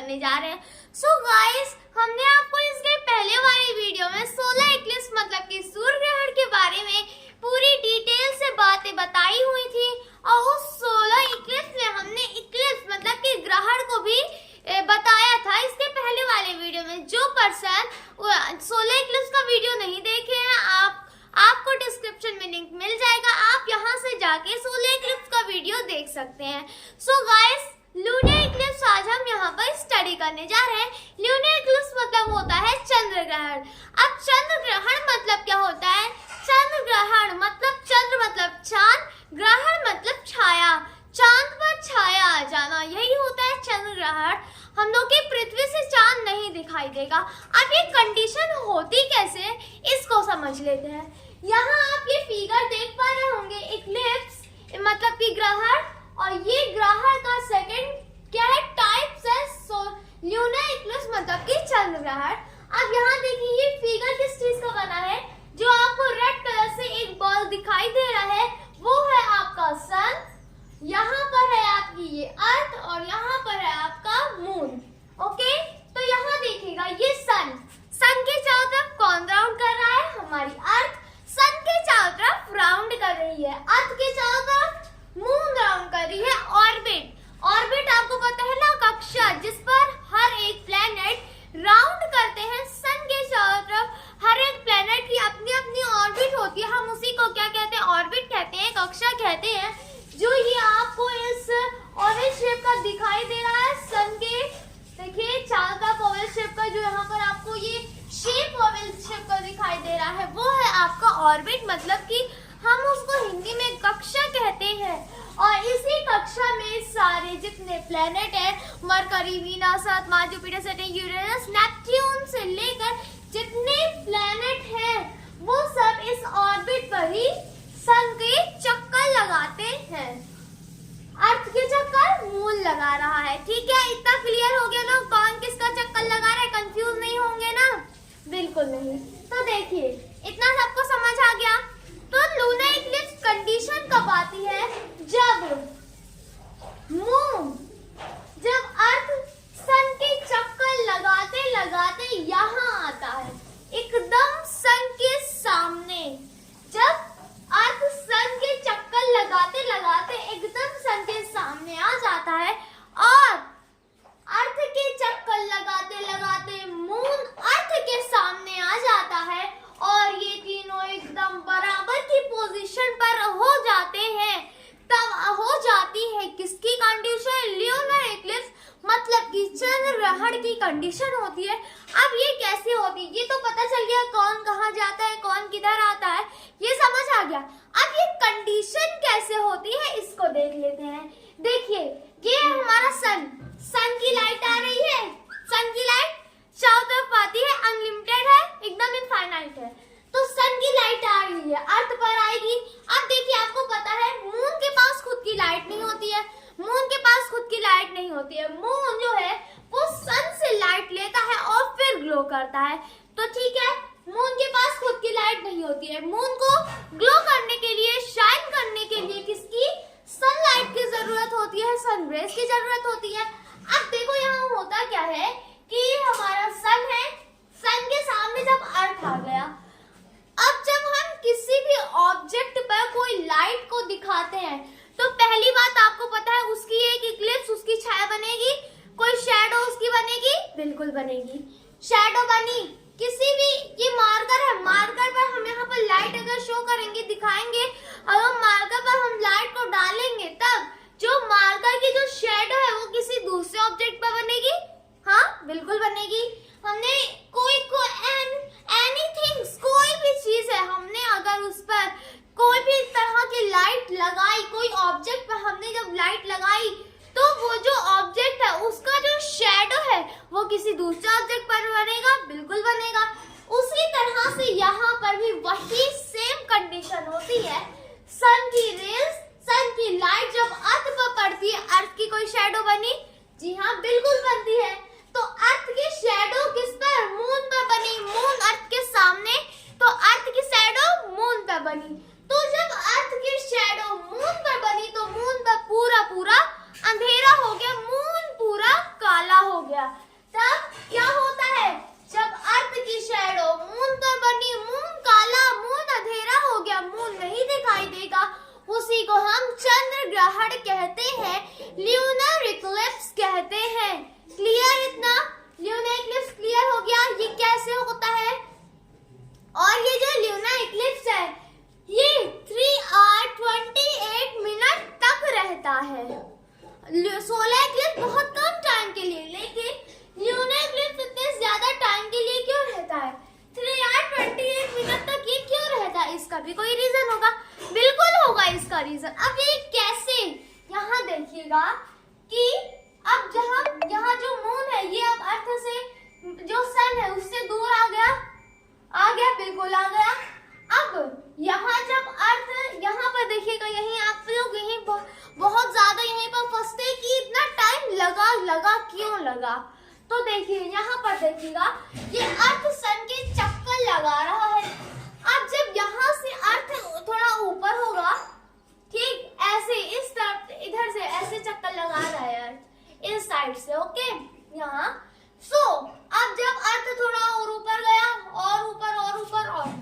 करने जा रहे हैं। सो गाइस, हमने आपको इसके पहले वाली वीडियो में सोलर इक्लिप्स मतलब कि सूर्य ग्रहण के बारे में पूरी डिटेल से बातें बताई हुई थी और उस सोलर इक्लिप्स में हमने इक्लिप्स मतलब कि ग्रहण को भी बताया था इसके पहले वाले वीडियो में। जो पर्सन सोलर इक्लिप्स का वीडियो नहीं देखे हैं, आपको डिस्क्रिप्शन में लिंक मिल जाएगा, आप यहां से जाके सोलर इक्लिप्स का वीडियो देख सकते हैं। सो गाइस, लूनर इक्लिप्स आज हम यहाँ पर स्टडी करने जा रहे हैं। लूनर इक्लिप्स मतलब होता है चंद्र ग्रहण। अब चंद्र ग्रहण मतलब क्या होता है? चंद्र ग्रहण मतलब चंद्र मतलब चांद, ग्रहण मतलब छाया, चांद पर छाया आ जाना, यही होता है चंद्र ग्रहण। हम लोग की पृथ्वी से चांद नहीं दिखाई देगा। अब ये कंडीशन होती कैसे, इसको समझ लेते हैं। यहाँ आप ये फिगर देख पा रहे होंगे, इक्लिप्स मतलब कि ग्रहण, और ये ग्रहण का सेकंड क्या है, टाइप्स है ल्यूनर इक्लिप्स मतलब कि चंद्र ग्रहण। अब यहाँ देखिए ये फिगर किस चीज का बना है, जो आपको रेड कलर से एक बॉल दिखाई दे रहा है वो है आपका सन, यहाँ पर है आपकी ये अर्थ और यहाँ पर है आपका मून। ओके, तो यहाँ देखिएगा ये सन के चारों तरफ कौन राउंड कर रहा है? हमारी अर्थ सन के चारों तरफ राउंड कर रही है, अर्थ के चारों तरफ मून राउंड कर रही है। ऑर्बिट आपको पता है ना, कक्षा जिस पर हर एक प्लेनेट राउंड करते हैं। सन के चारों तरफ हर एक प्लेनेट की अपनी अपनी ऑर्बिट होती है, हम उसी को क्या कहते हैं? ऑर्बिट कहते हैं, कक्षा कहते हैं। जो ये आपको इस ओवल शेप का दिखाई दे रहा है सन के, देखिए चारों तरफ ओवल शेप का, जो यहाँ पर आपको ये शेप ओवल शेप का दिखाई दे रहा है वो है आपका ऑर्बिट, मतलब कि हम उसको हिंदी में कक्षा कहते हैं। और इसी कक्षा में सारे जितने प्लेनेट है, Mercury, Venus, Earth, Mars, Jupiter, Saturn, Uranus, Neptune से लेकर जितने प्लेनेट हैं वो सब इस ऑर्बिट पर ही सन के चक्कर लगाते हैं। अर्थ के चक्कर मून लगा रहा है। ठीक है, इतना क्लियर हो गया ना, कौन किसका चक्कर लगा रहा है? कंफ्यूज नहीं होंगे ना? बिल्कुल नहीं। तो देखिए इतना सबको समझ आ गया। तो लूनर इक्लिप्स कंडीशन कब आती है? जब अर्थ सन के चक्कर लगाते लगाते यहाँ आता है, एकदम सन के सामने। जब अर्थ सन के चक्कर लगाते लगाते एकदम सन के सामने आ जाता है और अर्थ के चक्कर लगाते लगाते मून अर्थ के सामने आ जाता है और ये तीनों एकदम बराबर की पोजीशन पर हो जाते हैं, तब हो जाती है किसकी कंडीशन? ल्यूनर इक्लिप्स मतलब कि चंद्र ग्रहण की कंडीशन होती है। अब ये कैसे होती है? ये तो पता चल गया कौन कहाँ जाता है, कौन किधर आता है, ये समझ आ गया। अब ये कंडीशन कैसे होती है इसको देख लेते हैं। देखिए ये हमारा सन की लाइट आ रही है, सन की लाइट चारों तरफ आती है, अनलिमिटेड है, एकदम इनफाइनाइट है। तो सन की लाइट आ रही है, अर्थ पर आएगी। अब देखिए आपको पता है मून के पास खुद की लाइट नहीं होती है, मून के पास खुद की लाइट नहीं होती है। मून जो है वो सन से लाइट लेता है और फिर ग्लो करता है। तो ठीक है, मून के पास खुद की लाइट नहीं होती है, मून को ग्लो करने के लिए, शाइन करने के लिए किसकी? सनलाइट की जरूरत होती है, सन रेज की जरूरत होती है। अब देखो यहाँ होता क्या है कि हमारा सन है, सन के सामने जब अर्थ आ गया, अब जब हम किसी भी ऑब्जेक्ट पर कोई लाइट को दिखाते हैं तो पहली बात आपको पता है उसकी एक इक्लिप्स, उसकी छाया बनेगी, कोई शैडो उसकी बनेगी, बिल्कुल बनेगी। शैडो बनी, किसी भी, ये मार्कर है, मार्कर पर हम यहाँ पर लाइट अगर शो करेंगे, दिखाएंगे, और मार्कर पर हम लाइट को डालेंगे, तब जो मार्कर की जो शैडो है वो किसी दूसरे ऑब्जेक्ट पर बनेगी। हाँ बिल्कुल बनेगी। हमने कोई कोई भी चीज है, हमने अगर उस पर कोई भी तरह की लाइट लगाई, कोई ऑब्जेक्ट पर हमने जब लाइट लगाई, तो वो जो ऑब्जेक्ट है उसका जो शैडो है वो किसी दूसरे ऑब्जेक्ट पर बनेगा, बिल्कुल बनेगा। उसी तरह से यहाँ पर भी वही सेम कंडीशन होती है। सन की रेज, सन की लाइट जब अर्थ पर पड़ती है, अर्थ की कोई शैडो बनी? जी हाँ बिल्कुल बनती है। तो अर्थ की शैडो किस पर? मून पर बनी, मून अर्थ के सामने, तो अर्थ की शैडो मून पर बनी। तो जब अर्थ की शैडो मून पर बनी तो मून पर पूरा अंधेरा हो गया, मून पूरा काला हो गया। रीजन। अब ये कैसे, यहाँ देखिएगा कि अब जहाँ यहाँ जो मून है ये अब अर्थ से, जो सन है उससे दूर आ गया बिल्कुल आ गया। अब यहाँ जब अर्थ यहाँ पर देखिएगा, यहीं आप लोग यहीं बहुत ज्यादा यहीं पर फंसते कि इतना टाइम लगा क्यों लगा। तो देखिए यहाँ पर देखिएगा ये अर्थ सन के चक्कर लगा रहा है। अब जब यहाँ से अर्थ थोड़ा ऊपर होगा, ठीक ऐसे इस तरफ इधर से ऐसे चक्कर लगा रहा है अर्थ इस साइड से, ओके यहाँ। सो अब जब अर्थ थोड़ा और ऊपर गया और ऊपर और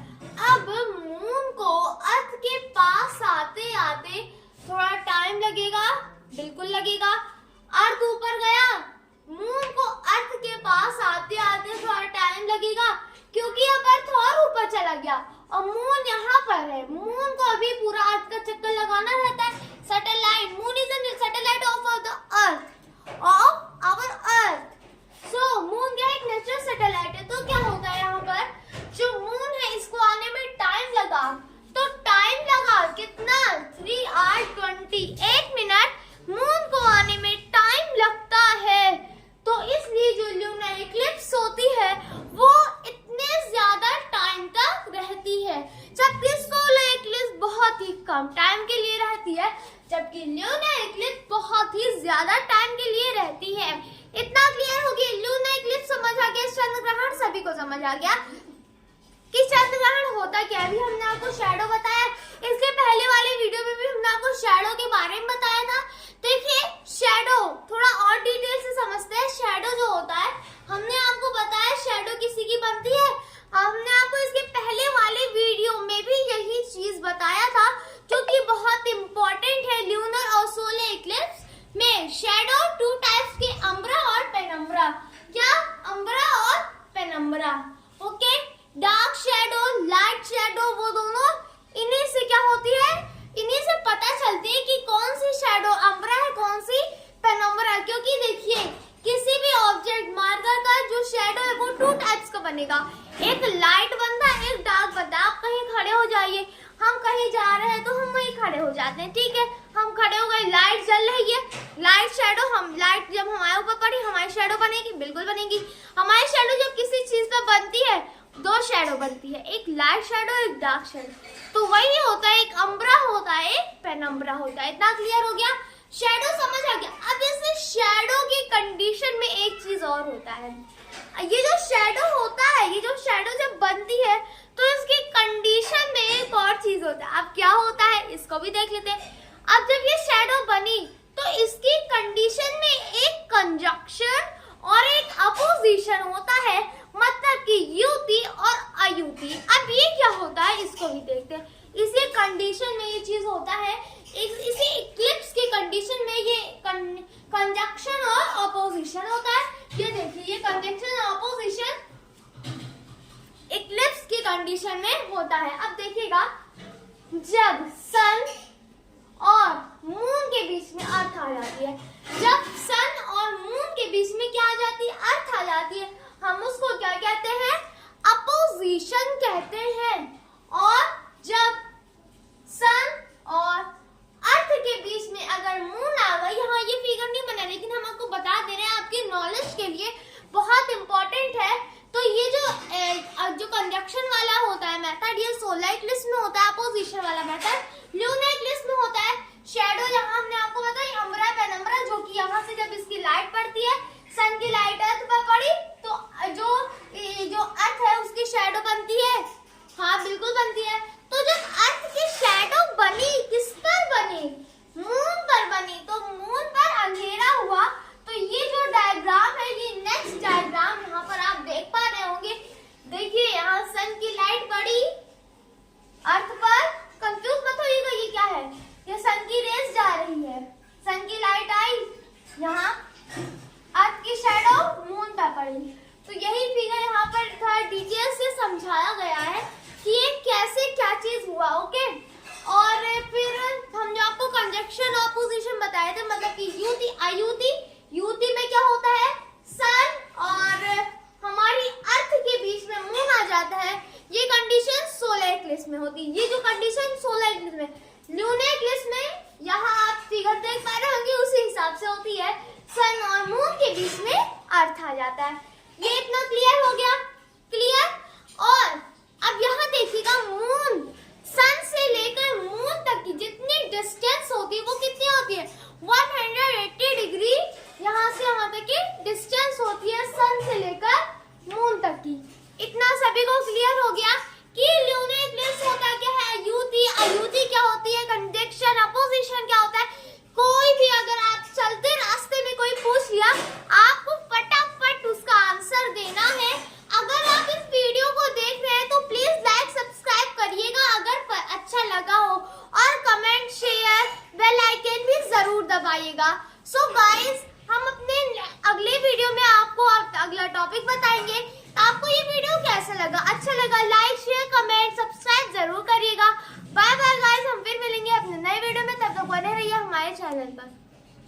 अब मून को अर्थ के पास आते आते थोड़ा टाइम लगेगा, बिल्कुल लगेगा। अर्थ ऊपर गया, मून को अर्थ के पास आते आते थोड़ा टाइम लगेगा, क्योंकि अब अर्थ और ऊपर चला गया और मून यहाँ पर है। मून को अभी पूरा अर्थ का चक्कर लगाना रहता है। Satellite, moon is the satellite of the earth, of our earth. So moon क्या एक नेचुरल सैटेलाइट है। तो क्या होता है यहाँ पर, जो मून है इसको आने में टाइम लगा, तो टाइम लगा कितना 3 आवर 28 मिनट मून को आने में टाइम लगता है। तो इसलिए जो ल्यूनर इक्लिप्स होती है वो इतने ज्यादा टाइम तक रहती है, जबकि सोलर इक्लिप्स बहुत ही कम टाइम के लिए रहती है, जबकि ल्यूनर इक्लिप्स बहुत ही ज्यादा टाइम के लिए रहती है। इतना क्लियर हो गया, ल्यूनर इक्लिप्स समझ आ गया, चंद्र ग्रहण सभी को समझ आ गया कि चंद्र ग्रहण होता क्या है। अभी हमने आपको शैडो बताया, इसके पहले वाले वीडियो में भी हमने आपको शैडो के बारे में बताया था। देखिए शैडो थोड़ा और डिटेल से समझते हैं। शैडो जो होता है, हमने आपको बताया शैडो किसी की बनती है। हमने आपको इसके पहले वाले वीडियो में भी यही चीज बताया था, जो कि बहुत इंपॉर्टेंट है ल्यूनर और सोलर इक्लिप्स में। शैडो 2 टाइप्स के, अम्ब्रा और पेनम्ब्रा। क्या, अम्ब्रा और penumbra, okay. Dark shadow, light shadow, वो दोनों इन्हीं से क्या होती है, इन्हीं से पता चलती है कि कौन सी शैडो अम्ब्रा है, कौन सी पेनम्ब्रा है। क्योंकि देखिए किसी भी ऑब्जेक्ट मार्कर का जो शैडो है वो 2 टाइप्स का बनेगा, एक लाइट बनता है, एक डार्क बनता है। आप कहीं खड़े हो जाइए, हम कहीं जा रहे हैं तो हम वहीं खड़े हो जाते हैं, ठीक है, हम खड़े हो गए, लाइट जल रही है, लाइट शैडो, हम लाइट जब हमारे ऊपर पड़ी हमारी शैडो बनेगी, बिल्कुल बनेगी। हमारी शैडो जब किसी चीज पर बनती है 2 शैडो बनती है, एक लाइट शैडो, एक डार्क शैडो। तो वही होता है, एक अम्ब्रा होता है, एक पेनम्ब्रा होता है। इतना क्लियर हो गया, शैडो समझ आ गया। अब इसमें शैडो की कंडीशन में एक चीज और होता है, ये जो शैडो होता है, ये जो शैडो जब बनती है तो इसकी कंडीशन में एक और चीज होता है। अब क्या होता है इसको भी देख लेते हैं। अब जब ये शैडो बनी तो इसकी कंडीशन में एक कंजक्शन और एक अपोजिशन होता है, मतलब कि युति और अयुति। अब ये क्या होता है इसको भी देखते हैं। इसी कंडीशन में ये चीज होता है, इसी इक्लिप्स के कंडीशन में ये कंजक्शन और अपोजिशन होता है। ये देखिए ये कंजक्शन और अपोजिशन इक्लिप्स की कंडीशन में होता है। अब देखिएगा जब सन और मून के बीच में अर्थ आ जाती है, जब सन और मून के बीच में क्या आ जाती है, अर्थ आ जाती है, हम उसको क्या कहते हैं, अपोजिशन कहते हैं। और जब सन और अर्थ के बीच में अगर मून आ गई, यहाँ ये फिगर नहीं बना लेकिन हम आपको बता दे रहे हैं आपके नॉलेज के लिए, बहुत इंपॉर्टेंट है। तो ये जो कंजक्शन वाला होता है मेथड, ये सोलर इक्लिप्स में होता है। अपोजिशन वाला मेथड ल्यूनर इक्लिप्स में होता है। शैडो यहाँ हमने आपको बताया अम्ब्रा पेनम्ब्रा, जो कि यहाँ से जब इसकी लाइट पड़ती है, सन की लाइट अर्थ पर पड़ी तो जो अर्थ है उसकी शैडो बनती है। हाँ बिल्कुल बनती है। तो जब अर्थ की शैडो बनी, किस पर बनी, मून पर बनी, तो मून पर अंधेरा हुआ। तो ये जो डायग्राम है, ये नेक्स्ट डायग्राम यहाँ पर आप देख पा रहे होंगे। देखिए यहाँ सन की लाइट पड़ी अर्थ पर, कंफ्यूज मत होइएगा ये क्या है, ये सन की रेस जा रही है, सन की लाइट आई, यहाँ अर्थ की शैडो मून पर पड़ी। तो यही फिगर यहाँ पर थोड़ा डिटेल से समझाया गया है कि ये कैसे क्या चीज हुआ, ओके। और फिर हमने आपको कंजक्शन और अपोजिशन बताए थे, मतलब कि युति अयुति। युति में क्या होता है, सन और हमारी अर्थ के बीच में मून आ जाता है। ये कंडीशन सोलर इक्लिप्स में होती है। ये जो कंडीशन सोलर इक्लिप्स में, ल्यूनर इक्लिप्स में अगला टॉपिक बताएंगे। तो आपको ये वीडियो कैसा लगा, अच्छा लगा, लाइक शेयर कमेंट सब्सक्राइब जरूर करिएगा। बाय बाय गाइस, हम फिर मिलेंगे अपने नए वीडियो में, तब तक बने रहिए हमारे चैनल पर।